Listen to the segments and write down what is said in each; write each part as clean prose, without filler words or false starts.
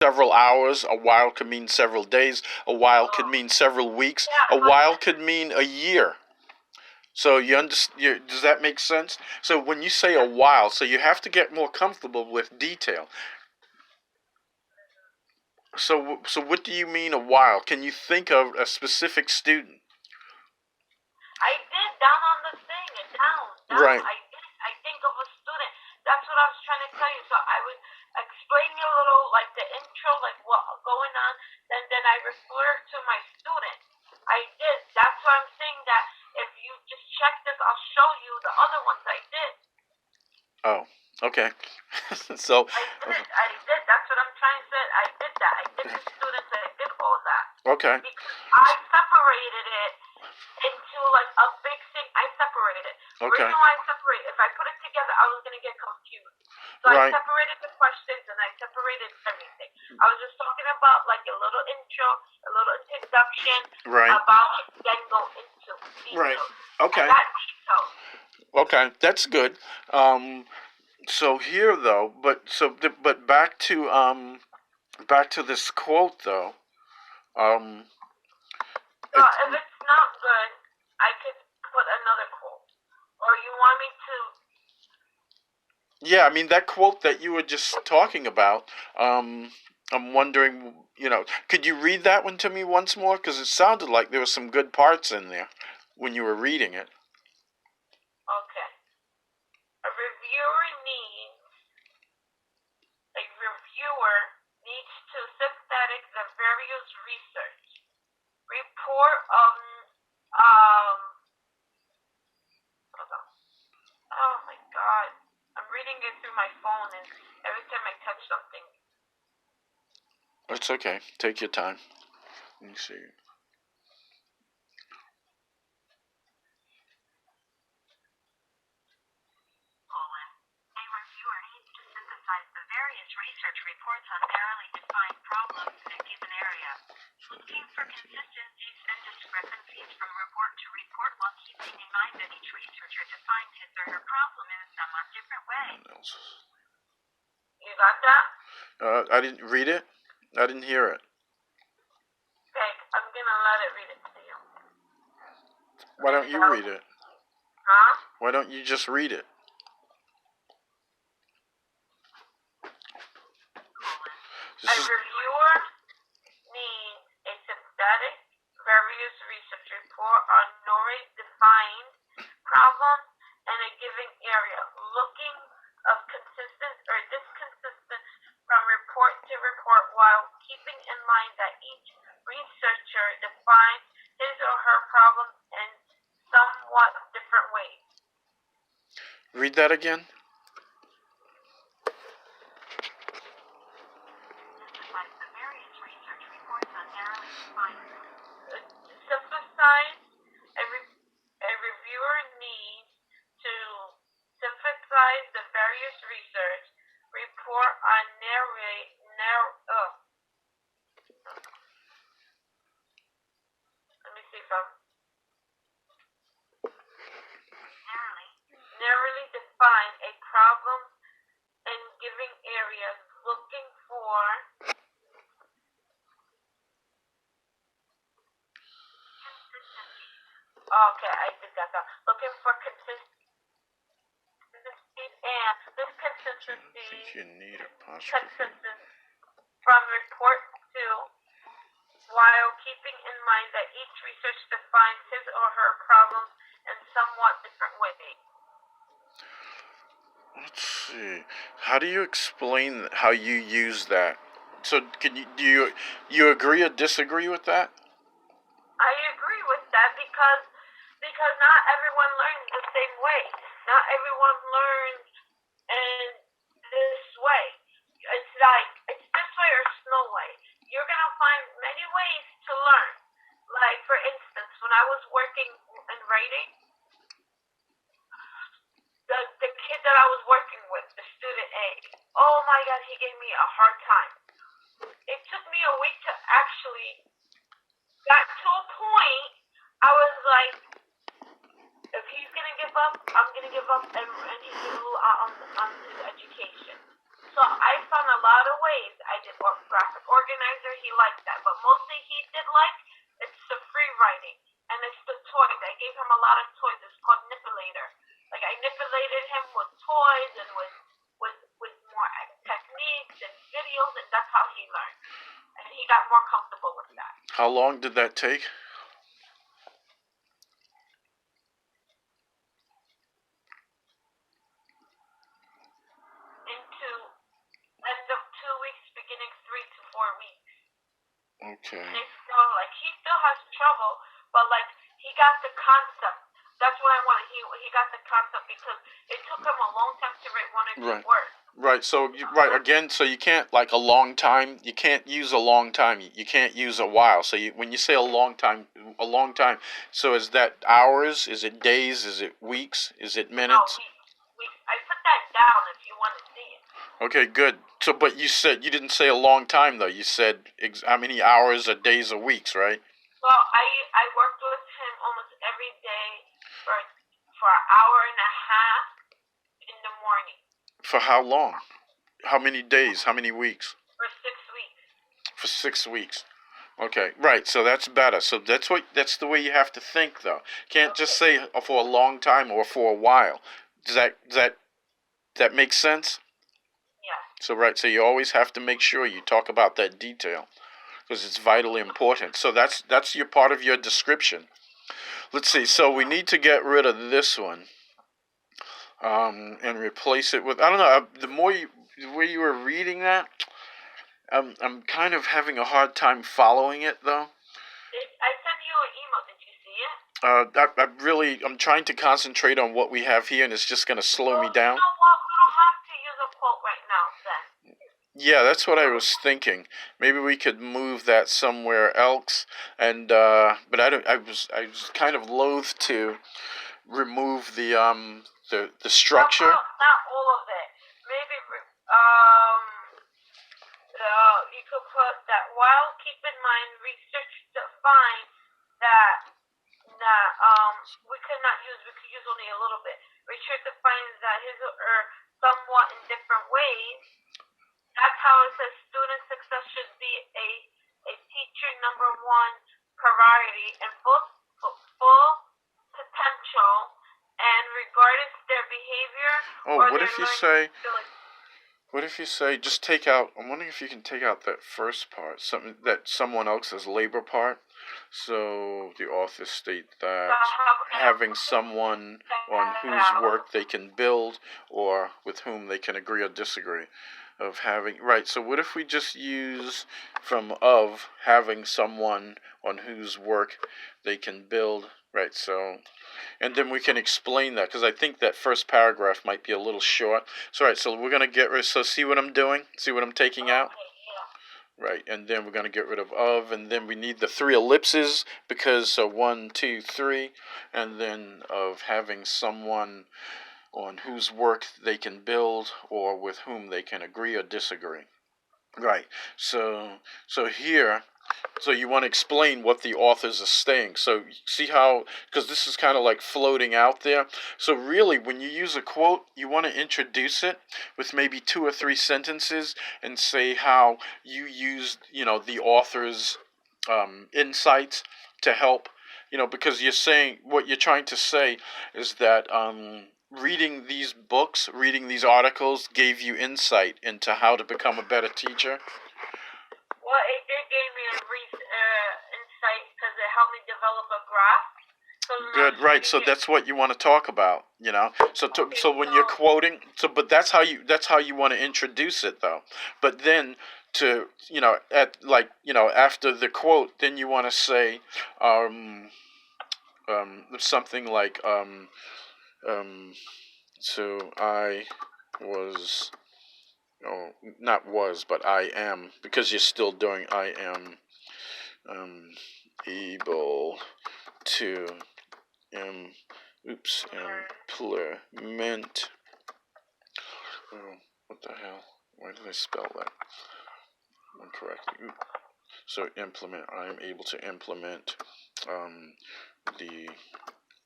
several hours. A while could mean several days. A while could mean several weeks. Yeah, A but while could mean a year. So you understand? Does that make sense? So when you say a yeah. while, so you have to get more comfortable with detail. So what do you mean a while? Can you think of a specific student? I did down on the thing and down. Right. I did. I think of a student. That's what I was trying to tell you. So I would explain you a little, like the intro, like what going on. Then I refer to my student. I did. That's why I'm saying that if you just check this, I'll show you the other ones I did. Oh, okay. So, I did. I did. That's what I'm trying to say. I did that. I did the students. I did all that okay. because I separated it into like a big thing. I separated it. The Okay. reason why I separate, if I put it together, I was gonna get confused. So I Right. separated the questions and I separated everything. I was just talking about like a little intro, a little introduction Right. about it, then go into Right. details. Okay. And that details. Okay. That's good. So here though, but back to this quote though. Um, So if it's not good, I could put another quote. Or you want me to? yeah, I mean that quote that you were just talking about. I'm wondering, could you read that one to me once more? Because it sounded like there were some good parts in there when you were reading it. Okay. A reviewer needs a reviewer needs to synthetic the various research report of hold on. Oh my god. I'm reading it through my phone and every time I touch something. It's okay. Take your time. Let me see. A reviewer needs to synthesize the various research reports on narrowly defined problems in a given area, looking for consistencies and discrepancies from report to report while keeping in mind that each researcher defines his or her problem in a somewhat different way. You got that? I didn't read it. I didn't hear it. Okay, I'm gonna let it read it to you. Why don't you read it? Huh? Why don't you just read it? A reviewer needs a synthetic, various research report on Norway defined problems in a given area, looking of consistent or disconsistent from report to report while keeping in mind that each researcher defines his or her problem in somewhat different ways. Read that again. Synthesize a reviewer needs to synthesize the various research report on let me see if I'm narrowly define a problem in giving areas looking for okay, I did that. Looking for consistency and this I consistency think you need apostrophe. consistent from report to while keeping in mind that each research defines his or her problem in somewhat different ways. Let's see. How do you explain how you use that? So, do you agree or disagree with that? I agree with that because not everyone learns the same way. Not everyone learns in this way. It's like it's this way or it's no way. You're gonna find many ways to learn. Like for instance, when I was working in writing, the kid that I was working with, the student A, oh my god, he gave me a hard time. It took me a week to actually got to a point. I was like, if he's gonna give up, I'm gonna give up, and he's gonna lose on his education. So I found a lot of ways. I did graphic organizer, he liked that. But mostly he did like it's the free writing and it's the toys. I gave him a lot of toys. It's called Nipulator. Like I nipulated him with toys and with more techniques and videos, and that's how he learned. And he got more comfortable with that. How long did that take? Into end of 2 weeks, beginning 3 to 4 weeks. Okay. And it's still like he still has trouble, but like he got the concept. That's what I wanted. He got the concept because it took him a long time to write one or two Right. words. Right. So right again. So you can't like a long time. You can't use a long time. You can't use a while. So when you say a long time, a long time. So is that hours? Is it days? Is it weeks? Is it No, minutes? I put that down if you want to see it. Okay, good. So, but you said you didn't say a long time though. You said how many hours or days or weeks, right? Well, I worked with him almost every day for an hour and a half in the morning For how long? How many days? How many weeks? for 6 weeks. For 6 weeks. Okay, right. So that's better. So that's the way you have to think though. Can't just say for a long time or for a while. Does that make sense? Yeah. So right. So you always have to make sure you talk about that detail because it's vitally important. So that's your part of your description. Let's see. So we need to get rid of this one, and replace it with I don't know. The way you were reading that, I'm kind of having a hard time following it though. I sent you an email. Did you see it? I'm trying to concentrate on what we have here, and it's just gonna slow me down. You know what? We don't have to use a quote right now, then. Yeah, that's what I was thinking. Maybe we could move that somewhere else, and but I don't. I was kind of loath to remove the structure. Not all of it. Maybe you could put that while keep in mind research defines that we could use only a little bit. Research defines that his or somewhat in different ways. That's how it says student success should be a teacher number one priority and full potential and regardless their behavior Oh, or what their if you learning say? ability. What if you say just take out? I'm wondering if you can take out that first part, something that someone else's labor part. So the authors state that having someone on whose work they can build or with whom they can agree or disagree. Of having right. So what if we just use from of having someone on whose work they can build. Right. So and then we can explain that because I think that first paragraph might be a little short. So right, so we're gonna get rid. So see what I'm doing? See what I'm taking out? Right, and then we're gonna get rid of, and then we need the three ellipses because so 1, 2, 3, and then of having someone on whose work they can build or with whom they can agree or disagree. Right. So here so you want to explain what the authors are saying. So see how, because this is kind of like floating out there. So really, when you use a quote, you want to introduce it with maybe 2 or 3 sentences and say how you used, the author's insights to help, because you're saying what you're trying to say is that reading these books, reading these articles gave you insight into how to become a better teacher. Well, it gave me a brief insight because it helped me develop a graph. Good, right. So that's what you want to talk about, So when you're quoting, but that's how you want to introduce it, though. But then after the quote, then you want to say, something like, so I was. Oh, not was, but I am, because you're still doing I am able to implement. Oh, what the hell? Why did I spell that incorrectly? So implement. I'm able to implement the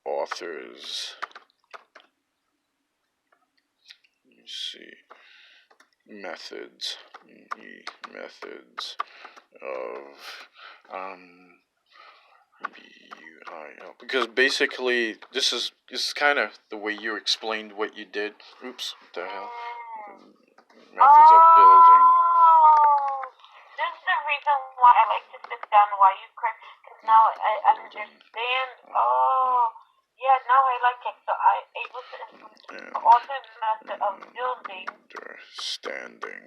author's. Let me see. methods of BUIL, because basically this is kind of the way you explained what you did. Oops, what the hell? Methods of building. This is the reason why I like to sit down while you correct, because now I understand. Yeah, now I like it. So I'm able to implement all the method of building. Understanding.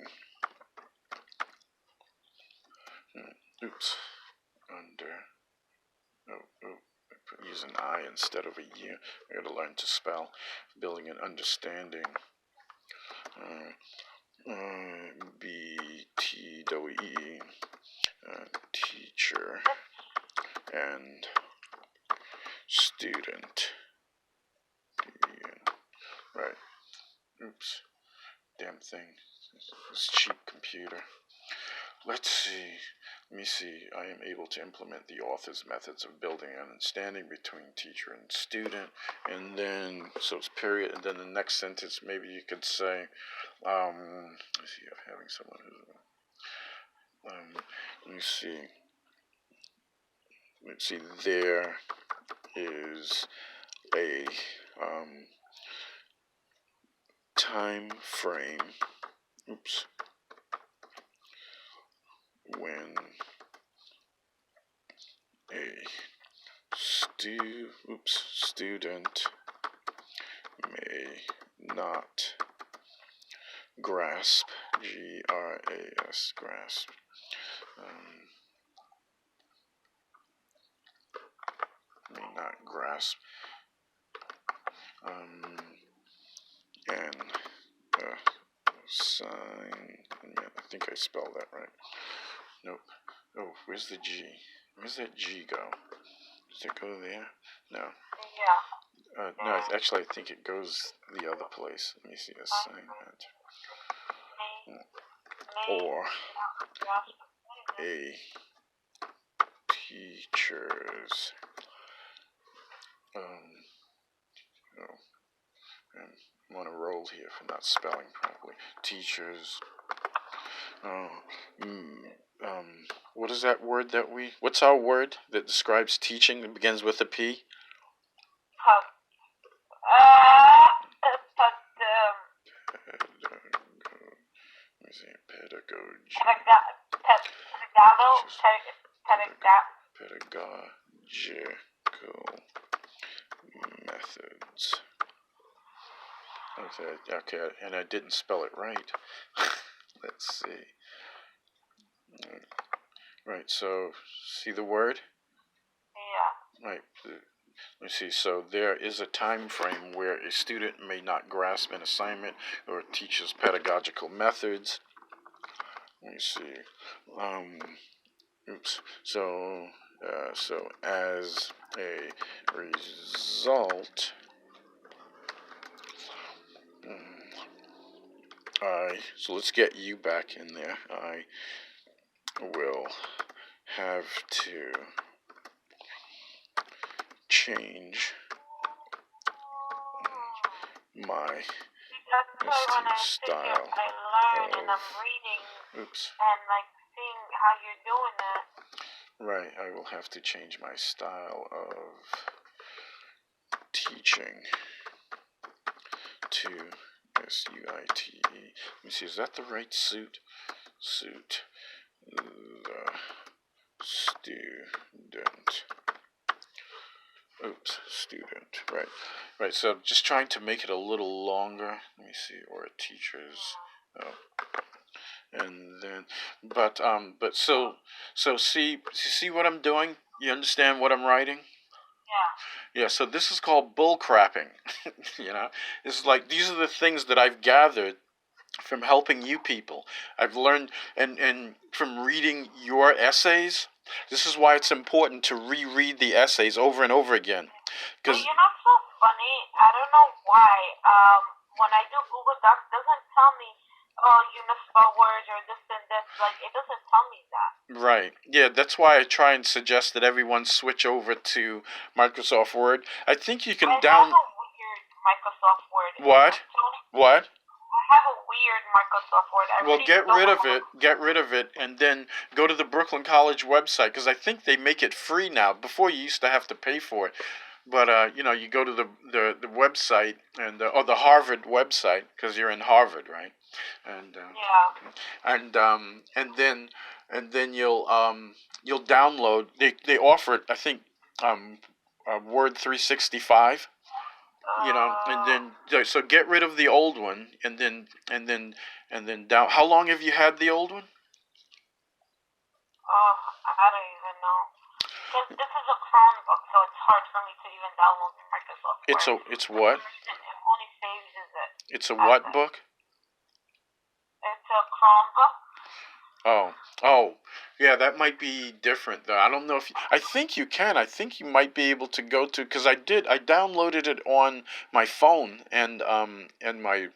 Oops. Under. Use an I instead of a U. I gotta learn to spell. Building and understanding. BTWE. Teacher and student. Right. Oops. Damn thing. This cheap computer. Let's see. Let me see. I am able to implement the author's methods of building an understanding between teacher and student. And then, so it's period. And then the next sentence, maybe you could say, let's see, I'm having someone who, let me see. Let's see, there is a, time frame, oops, when a student may not grasp, GRAS, grasp, may not grasp, and sign, I think I spelled that right. Nope. Oh, where's the G? Where's that G go? Does it go there? No. Yeah. No, actually, I think it goes the other place. Let me see. Assignment. Or a teacher's. I'm on a roll here for not spelling properly. Teachers. What is that word that we? What's our word that describes teaching that begins with a P? Pedagogy. Pedagogical methods. Okay, and I didn't spell it right. Let's see. Right, so see the word? Yeah. Right. Let me see. So there is a time frame where a student may not grasp an assignment or teaches pedagogical methods. Let me see. Oops. So as a result, so let's get you back in there. I will have to change my style I learn and I'm reading and like seeing how you're doing that. Right, I will have to change my style of teaching to SUITE. Let me see, is that the right suit? Suit the student. Oops, student. Right. So just trying to make it a little longer. Let me see, or a teacher's. And then, but so see what I'm doing? You understand what I'm writing? Yeah, so this is called bull crapping. It's like these are the things that I've gathered from helping you people. I've learned and from reading your essays. This is why it's important to reread the essays over and over again. Because you're not so funny. I don't know why. When I do Google Docs, it doesn't tell me, oh, you misspell words or this and this. Like, it doesn't tell me that. Right. Yeah, that's why I try and suggest that everyone switch over to Microsoft Word. I think you can I have a weird Microsoft Word. What? I have a weird weird Microsoft Word. I Well, really get don't rid of know. it. Get rid of it, and then go to the Brooklyn College website because I think they make it free now. Before you used to have to pay for it, but you go to the website or the Harvard website because you're in Harvard, right? And Yeah. and then you'll download. They offer it. I think um, Word 365. And then so get rid of the old one, and then down. How long have you had the old one? I don't even know. Because this is a Chromebook, so it's hard for me to even download Microsoft Word. It's For what? some reason, it only saves it. It's a what book? It's a Chromebook. Oh, yeah. That might be different though. I don't know if I think you can. I think you might be able to go to because I did. I downloaded it on my phone and my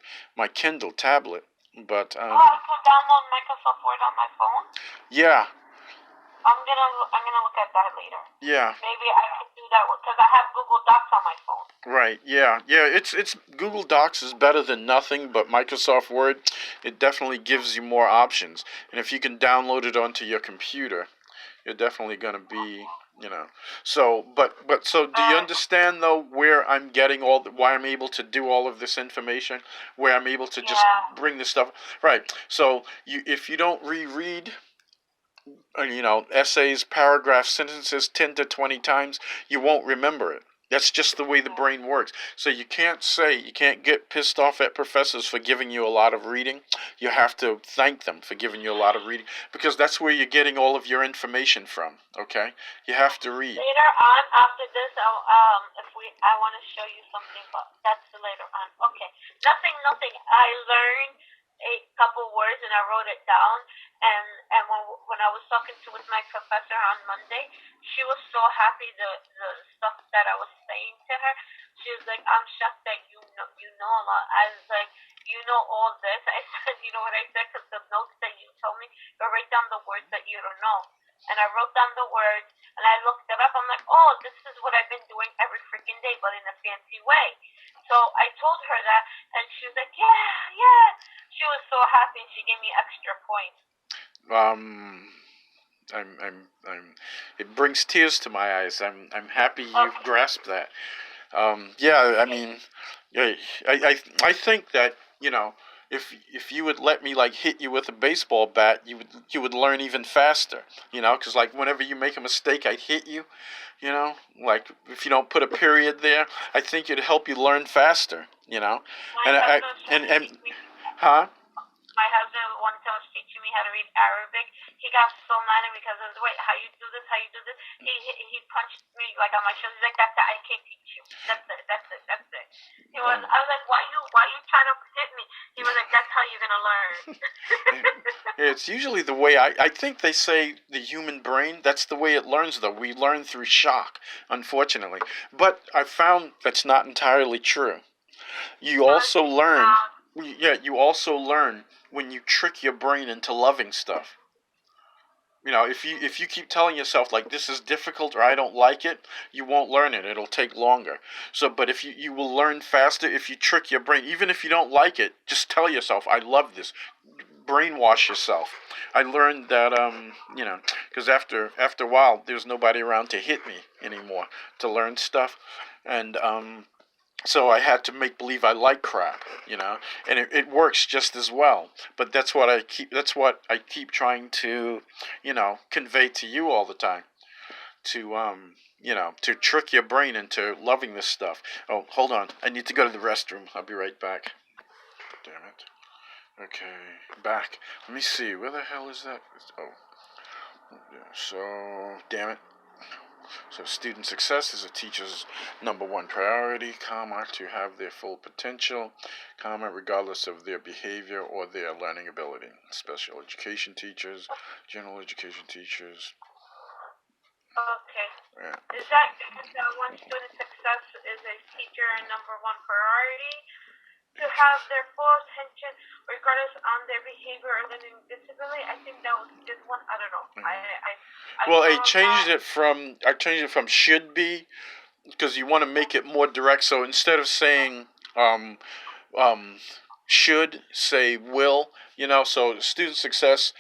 Kindle tablet. But I can download Microsoft Word on my phone. yeah. I'm gonna look at that later. Yeah. Maybe I can do that because I have Google Docs on my phone. Right. Yeah. Yeah. It's Google Docs is better than nothing, but Microsoft Word, it definitely gives you more options. And if you can download it onto your computer, you're definitely gonna be, So, so do you understand though where I'm getting why I'm able to do all of this information, where I'm able to just bring this stuff, right? So if you don't reread essays, paragraphs, sentences 10 to 20 times, you won't remember it. That's just the way the brain works. So you can't get pissed off at professors for giving you a lot of reading. You have to thank them for giving you a lot of reading because that's where you're getting all of your information from, okay? You have to read. Later on, after this, I want to show you something, but that's later on. Okay. Nothing. I learned a couple words and I wrote it down. And when I was talking with my professor on Monday, she was so happy the stuff that I was saying to her. She was like, "I'm shocked that you know a lot." I was like, "You know all this?" I said, "You know what I said? Because the notes that you told me, you write down the words that you don't know." And I wrote down the words and I looked it up. I'm like, "Oh, this is what I've been doing every freaking day, but in a fancy way." So I told her that, and she was like, "Yeah." She was so happy, and she gave me extra points. It brings tears to my eyes. I'm happy you've grasped that. Yeah, I mean, yeah, I think that if you would let me like hit you with a baseball bat, you would learn even faster. Because like whenever you make a mistake, I'd hit you. Like if you don't put a period there, I think it'd help you learn faster. Huh? My husband once was teaching me how to read Arabic. He got so mad at me because I was, "Wait, how you do this? How you do this?" He punched me like on my shoulder. He's like, "That's it. I can't teach you. That's it." I was like, "Why you trying to hit me?" He was like, "That's how you're gonna learn." It's usually the way I think they say the human brain. That's the way it learns, though. We learn through shock, unfortunately. But I found that's not entirely true. You also learn. Yeah, you also learn when you trick your brain into loving stuff. If you keep telling yourself like this is difficult or I don't like it, you won't learn it. It'll take longer. So, but if you will learn faster if you trick your brain. Even if you don't like it, just tell yourself I love this. Brainwash yourself. I learned that because after a while, there's nobody around to hit me anymore to learn stuff, and so I had to make believe I like crap, and it works just as well. But that's what I keep trying to, convey to you all the time, to trick your brain into loving this stuff. Oh, hold on, I need to go to the restroom. I'll be right back. Damn it. Okay, back. Let me see. Where the hell is that? Oh, yeah. So damn it. So student success is a teacher's number one priority, to have their full potential, regardless of their behavior or their learning ability. Special education teachers, general education teachers. Okay. Yeah. Is that when student success is a teacher number one priority? To have their full attention regardless on their behavior or learning disability. I think that was this one. I don't know. I changed it from should be because you want to make it more direct. So instead of saying should, say will. So student success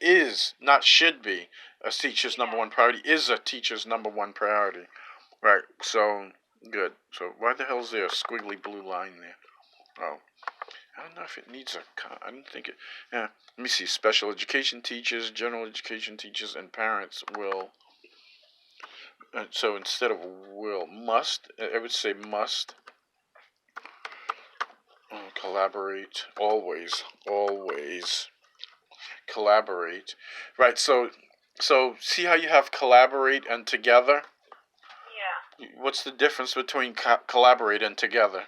is, not should be, a teacher's number one priority, is a teacher's number one priority. Right, so, good. So, why the hell is there a squiggly blue line there? Oh, I don't know if it needs I don't think it, yeah. Let me see, special education teachers, general education teachers, and parents will, so instead of will, must, I would say must, collaborate, always collaborate. Right, so see how you have collaborate and together? Yeah. What's the difference between collaborate and together?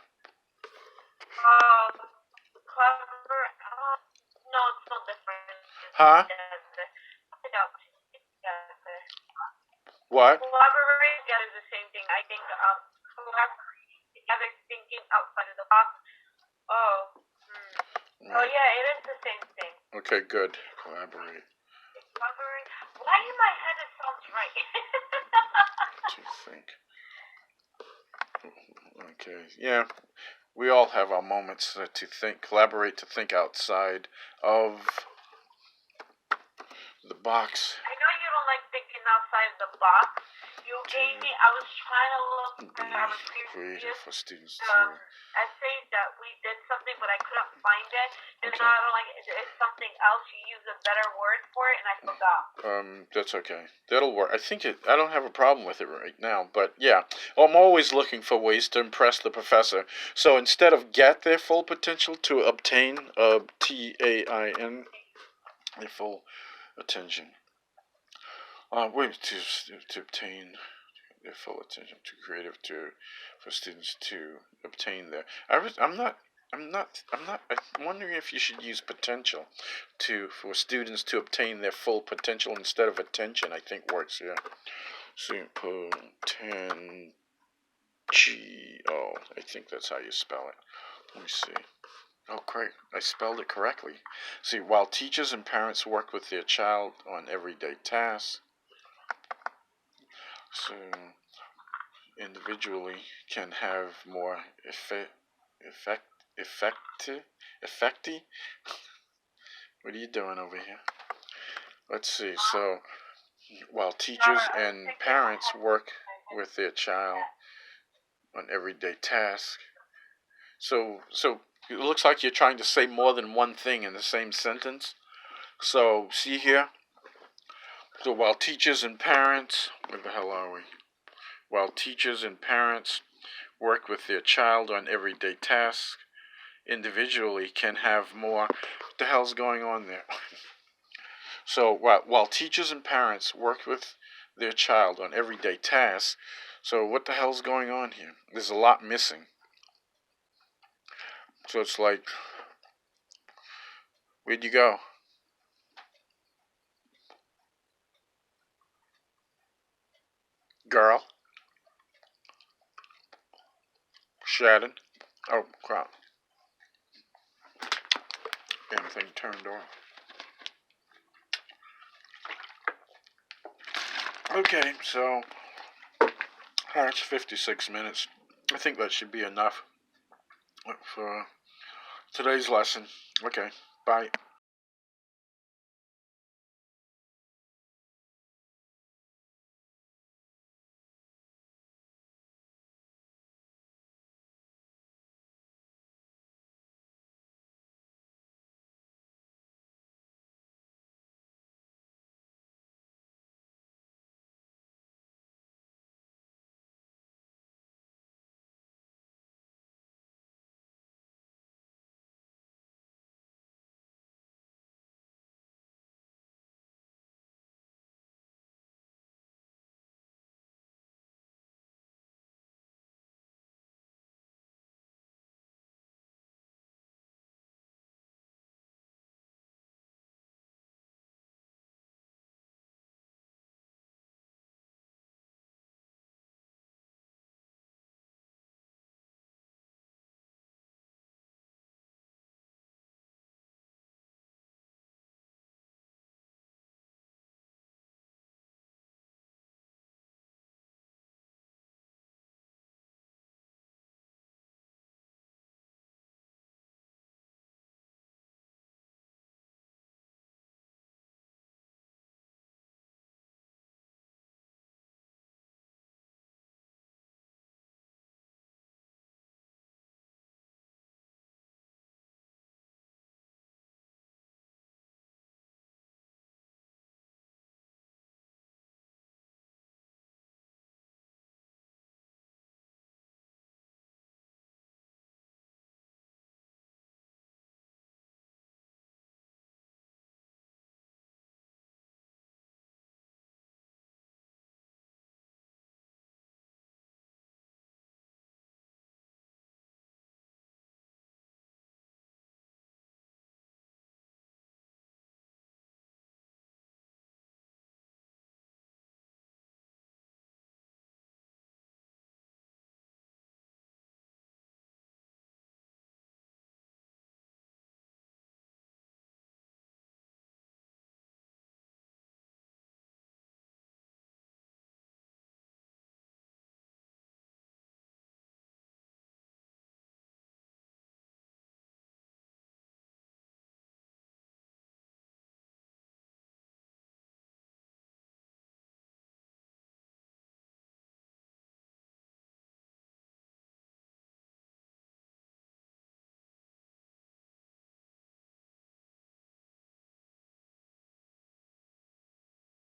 Collaborate. No, it's no different. Huh? What? Collaborate together is the same thing. I think collaborate together, thinking outside of the box. Oh. Right. Oh yeah, it is the same thing. Okay, good. Collaborate. Collaborate. Why in my head it sounds right? To think. Okay. Yeah. We all have our moments to think, collaborate, to think outside of the box. I know you don't like thinking outside the box. You gave me, I was trying to look at our previous for students essays that we did something, but I couldn't find it. And now I don't like it. It's something else. You use a better word for it, and I forgot. That's okay. That'll work. I don't have a problem with it right now, but yeah. I'm always looking for ways to impress the professor. So instead of get their full potential, to obtain, TAIN, their full attention. Wait, to obtain their full attention, to creative, for students to obtain their. I'm wondering if you should use potential for students to obtain their full potential instead of attention. I think works here. So I think that's how you spell it. Let me see. Oh, great. I spelled it correctly. See, while teachers and parents work with their child on everyday tasks, so individually can have more effecty. What are you doing over here? Let's see. So, while teachers and parents work with their child on everyday tasks, so it looks like you're trying to say more than one thing in the same sentence. So, see here? So, while teachers and parents, where the hell are we? While teachers and parents work with their child on everyday tasks, individually can have more. What the hell's going on there? So, while teachers and parents work with their child on everyday tasks, so what the hell's going on here? There's a lot missing. So it's like, where'd you go? Girl? Shannon? Oh, crap. Damn thing turned off. Okay, so that's 56 minutes. I think that should be enough for today's lesson. Okay, bye.